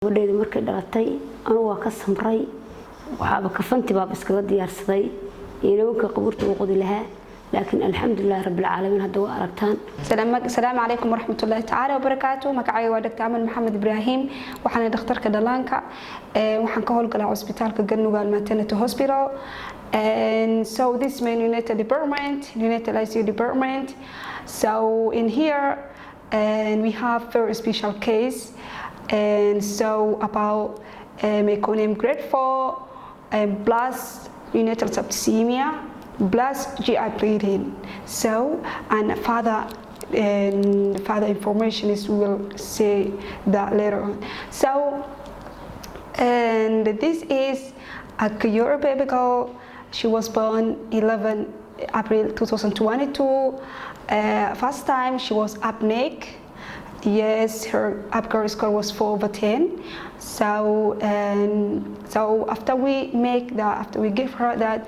wadayda markay dhalatay anu waa ka samray waxaaba kafanti baab iskaga diyaarsaday inuu ka qaburta u qodi lahaa laakiin alxamdulillah rabbil caalamiin hadda waa aragtaan السلام عليكم ورحمة الله تعالى وبركاته مكعي ودكتور أمل محمد إبراهيم وحنا دكتور كدلانكا وحنا كهول قلع هوسبيتال كجنوب الماتيرنتي هوسبيتال and so this is my neonatal department, neonatal ICU department. So in here and we have very special case and so about meconium grade 4 and plus neonatal septicemia plus GI bleeding. So and further information is we will say that later on. So and this is a Kayura baby girl. She was born 11 April 2022. First time she was apneic. Yes, her APGAR score was 4/10. So after we give her that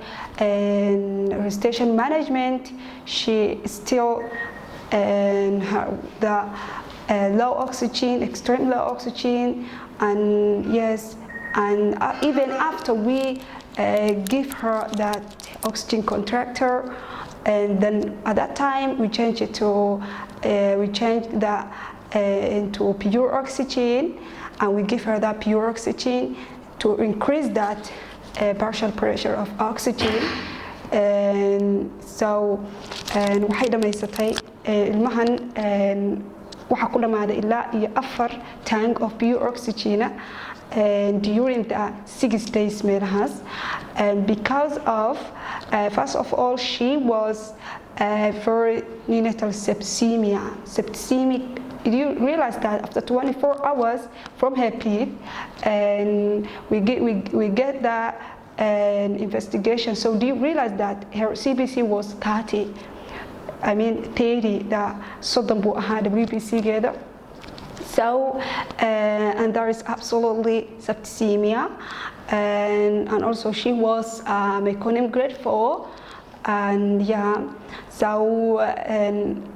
resuscitation management, she still the low oxygen, extreme low oxygen, and yes, and even after we give her that oxygen contractor, and then at that time we changed it to into pure oxygen, and we give her that pure oxygen to increase that partial pressure of oxygen. And so waxay dhamaysatay ilmahan waxa ku dhamaaday ilaa iyo 4 tank of pure oxygen during the 6 days meelahas, and because of first of all she was for neonatal septicemic. You realize that after 24 hours from her peak, and we get that investigation. So do you realize that her CBC was 30? I mean 30. The soddon buu ahaa WBC geeda. So and there is absolutely septicemia, and also she was meconium grade 4, and yeah. So and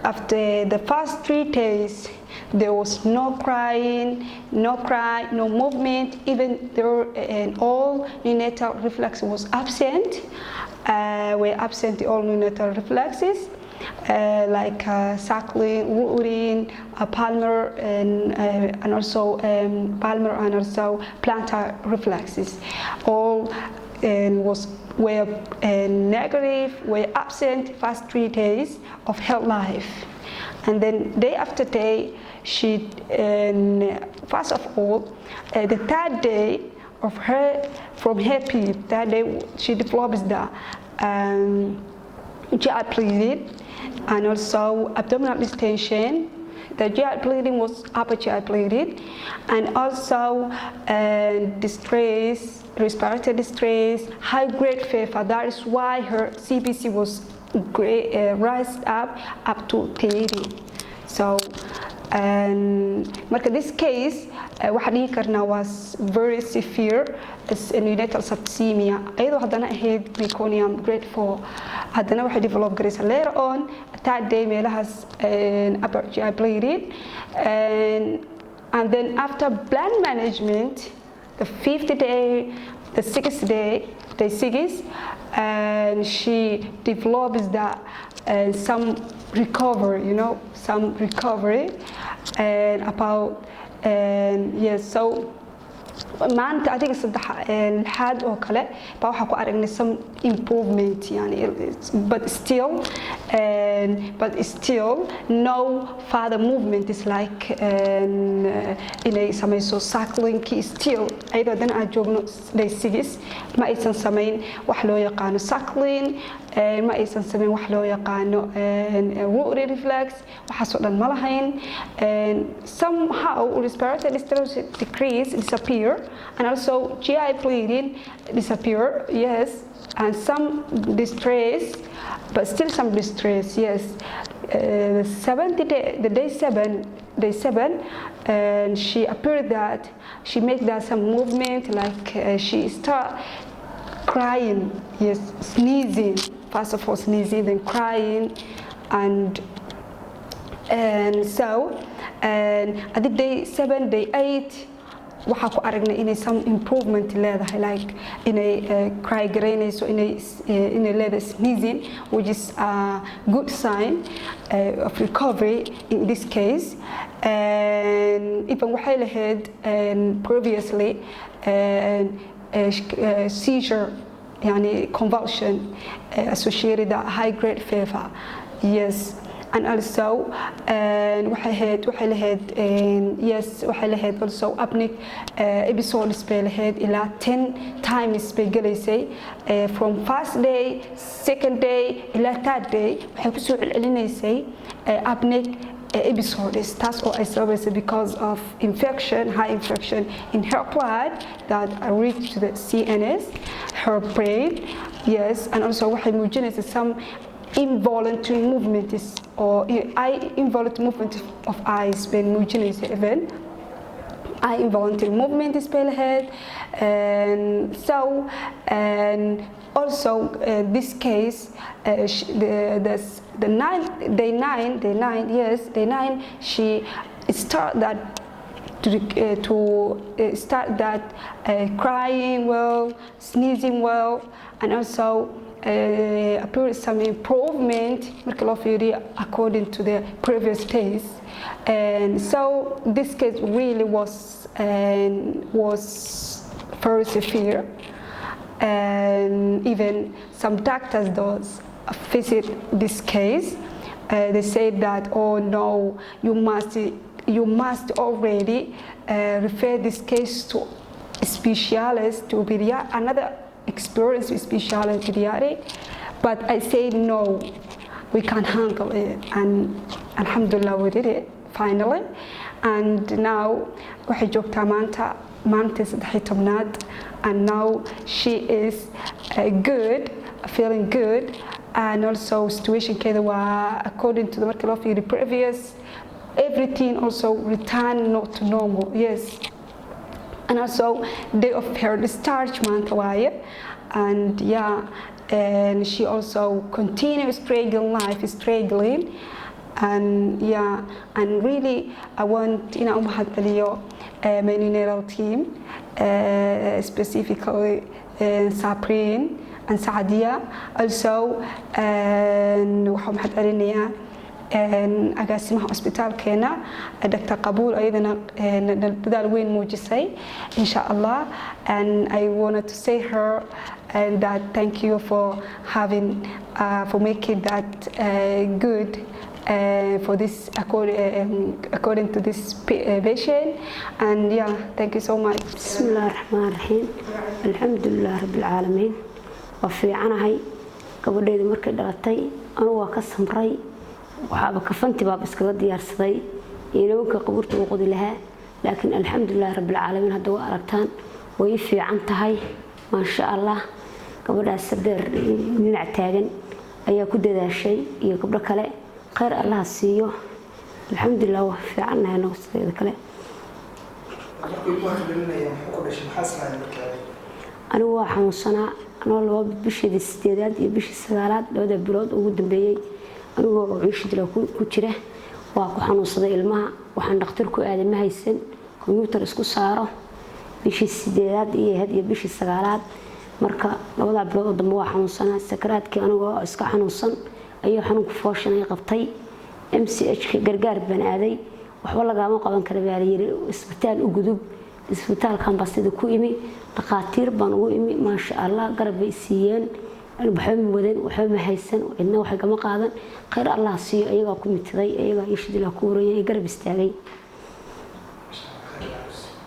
after the first 3 days, there was no crying, no cry, no movement. Even there, and all neonatal reflex was absent. Were absent all neonatal reflexes, like suckling, urine, palmar, and also palmar and also plantar reflexes. All were negative, were absent first 3 days of her life. And then day after day, she, first of all, the 3rd day of her, from her period, that day she develops the GI bleeding and also abdominal distension. The GI bleeding was upper GI bleeding, and also distress, respiratory distress, high-grade fever. That is why her CBC was raised up to 30. So, marka this case, waxaan dhihi karnaa was very severe neonatal septicemia. Ayadoo haddana ahayd meconium grade 4, haddana waxay develop garaysa later on 3rd day meelahas upper GI bleeding, and then after blood management, the 5th day, the 6th day, day 6, and she develops that some recovery, some recovery, and about yes. So maanta adiga had oo kale ba waxa ku aragnay some improvement yani, but still no further movement is like inay samayso suckling still ayadoo dan aan joogno day 6 ma aysan samayn wax loo yaqaano suckling, ma aysan samayn wax loo yaqaano urine reflex, waxaasoo dhan ma lahayn. Somehow respiratory distress disappear, and also GI bleeding disappear, yes, and some distress, but still some distress, yes. 70 day, the day 7, and she appeared that she made that some movement, like she start crying, yes, sneezing, first of all sneezing, then crying, and so and at the day 7, day 8, waxaa ku aragnay inay some improvement leedahay, like inay cry garaynayso, inay leedahay sneezing, which is a good sign of recovery in this case. And even waxay lahayd previously seizure, يعني convulsion associated with high grade fever. Yes. And also waxay lahayd also apneic episodes bay lahayd ilaa 10 times bay galaysay from first day, second day ilaa third day waxay kusoo celcelinaysay apneic episodes, taas oo ay sababaysay because of infection, high infection in her blood that reached to the CNS, her brain. Yes. And also waxay muujinaysa some involuntary movement is, or involuntary movement of eyes been muujinaysa even involuntary movement is bay lahayd. And so and also this case the day nine she start that crying well, sneezing well, and also appeared some improvement according to the previous days. And so this case really was very severe, and even some doctors those visit this case, they said that, oh no, you must already refer this case to a specialist, to another experienced specialist pediatric. But I said no, we can't handle it, and alhamdulillah we did it finally. And now waxay joogtaa maanta 13, and now she is good, feeling good, and also situationkeeda waa according to the markii loo fiiriyo previous, everything also returned not to normal. Yes. And also day of her discharge maanta waaye, and yeah, and she also continues struggling, and yeah, and really I want inaan u mahadceliyo my neonatal team, specifically Sabrine and Saadia also, and waxaan mahadcelinayaa agaasimaha hospitaalkeena Dr. Qabool ayadana dadaal weyn muujisay insha Allah. And I wanted to say her and that thank you for having for making that good for this according to this patient. And yeah, thank you so much. Bismillahirrahmanirrahim. Alhamdulillah rabbil alamin. Wa fiicanahay gabadheedu markay dhalatay anu waa ka samray, waxaaba kafanti baa iskaga diyaarsaday inooka qabuurta uu qodi lahaa, laakiin alxamdulillah rabbil caalamiin hadda waa aragtaan way fiican tahay ma sha Allah. gabadhaas sadeer dhinac taagan ayaa ku dadaashay iyo gabdho kale, khayr Allah siiyo, alxamdulillah waa fiicanahay nafsigeeda kale. anigu waa xanuunsanaa anoo laba bishii 8 iyo bishii 9 labada bilood ugu dambeeyay anigoo ciishadla ku jira waa ku xanuunsaday ilmaha, waxaan dhakhtar ku aaday ma haysan computer isku saaro bishii 8 iyo bishii 9. marka labada bilood dambe waa xanuunsanaa, sakaraadkii anigoo iska xanuunsan ayuu xanuunku fooshanay qabtay. MCH ka gargaar baan aaday, waxba lagama qaban kara baa yiri, isbitaal u gudub, isbitaalkan basida ku imi, dhaqaatiir baan ugu imi ma sha Allah, garab bay siiyeen, waxba wadeen, waxba ma haysan, cidna wax kama qaadan, khayr Allah siiyo, ayaga ku mitiday, ayaga ishidila ku wareeyay, garab istaagay.